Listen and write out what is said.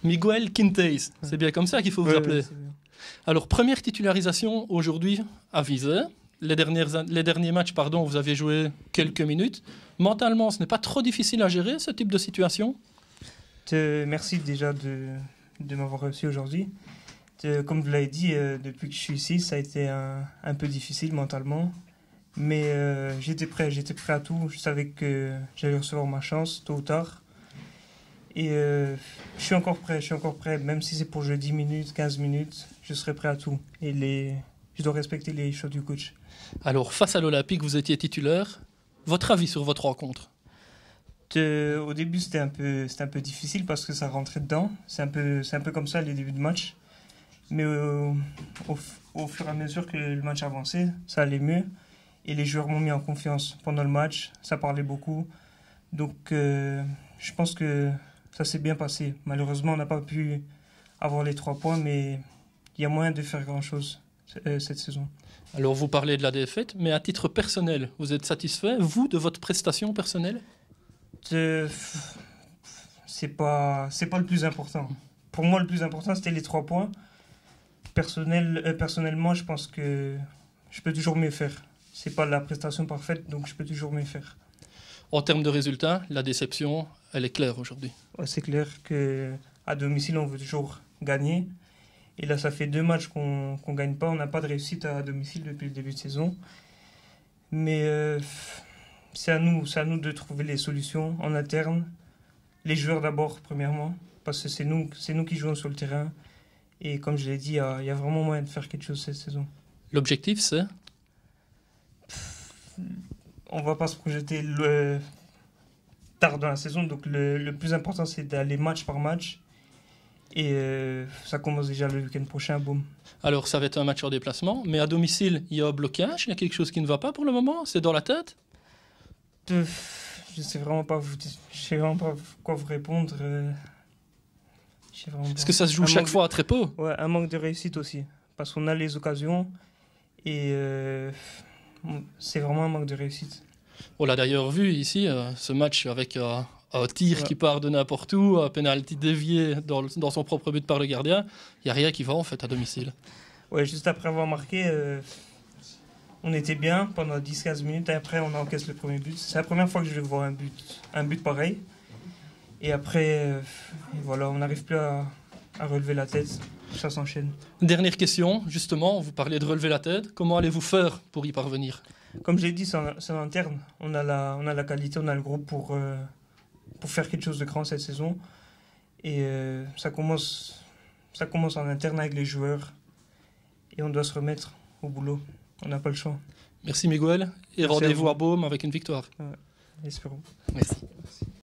Miguel Quinteis, c'est bien comme ça qu'il faut vous appeler. Alors, première titularisation aujourd'hui à Visé. Les derniers matchs, vous aviez joué quelques minutes. Mentalement, ce n'est pas trop difficile à gérer, ce type de situation? Merci déjà de m'avoir reçu aujourd'hui. Comme vous l'avez dit, depuis que je suis ici, ça a été un peu difficile mentalement. Mais j'étais prêt à tout. Je savais que j'allais recevoir ma chance, tôt ou tard. Et je suis encore prêt. Même si c'est pour jouer 10 minutes, 15 minutes, je serai prêt à tout. Et je dois respecter les choix du coach. Alors, face à l'Olympique, vous étiez titulaire. Votre avis sur votre rencontre? Au début, c'était un peu difficile parce que ça rentrait dedans. C'est un peu comme ça, les débuts de match. Mais au fur et à mesure que le match avançait, ça allait mieux. Et les joueurs m'ont mis en confiance pendant le match. Ça parlait beaucoup. Donc, je pense que ça s'est bien passé. Malheureusement, on n'a pas pu avoir les 3 points, mais il y a moyen de faire grand-chose cette saison. Alors, vous parlez de la défaite, mais à titre personnel, vous êtes satisfait, vous, de votre prestation personnelle? C'est pas le plus important. Pour moi, le plus important, c'était les 3 points. Personnellement, je pense que je peux toujours mieux faire. C'est pas la prestation parfaite, donc je peux toujours mieux faire. En termes de résultats, la déception, elle est claire aujourd'hui. Ouais, c'est clair qu'à domicile, on veut toujours gagner. Et là, ça fait 2 matchs qu'on gagne pas. On n'a pas de réussite à domicile depuis le début de saison. Mais c'est à nous de trouver les solutions en interne. Les joueurs d'abord, premièrement, parce que c'est nous qui jouons sur le terrain. Et comme je l'ai dit, il y a vraiment moyen de faire quelque chose cette saison. L'objectif, c'est? On ne va pas se projeter tard dans la saison. Donc le plus important, c'est d'aller match par match. Et ça commence déjà le week-end prochain, boum. Alors, ça va être un match en déplacement, mais à domicile, il y a un blocage, il y a quelque chose qui ne va pas pour le moment? C'est dans la tête? Je ne sais vraiment pas quoi vous répondre. Est-ce que ça se joue chaque fois à Trépeau? Ouais, un manque de réussite aussi. Parce qu'on a les occasions et c'est vraiment un manque de réussite. On l'a d'ailleurs vu ici, ce match avec un tir qui part de n'importe où, un penalty dévié dans son propre but par le gardien. Il n'y a rien qui va en fait à domicile. Ouais, juste après avoir marqué, on était bien pendant 10-15 minutes. Et après, on encaisse le premier but. C'est la première fois que je vois un but pareil. Et après, voilà, on n'arrive plus à relever la tête. Ça s'enchaîne. Dernière question, justement, vous parlez de relever la tête. Comment allez-vous faire pour y parvenir? Comme je l'ai dit, c'est en interne. On a la qualité, on a le groupe pour faire quelque chose de grand cette saison. Et ça commence en interne avec les joueurs. Et on doit se remettre au boulot. On n'a pas le choix. Merci Miguel. Et rendez-vous à Beaume avec une victoire. Ouais, espérons. Merci.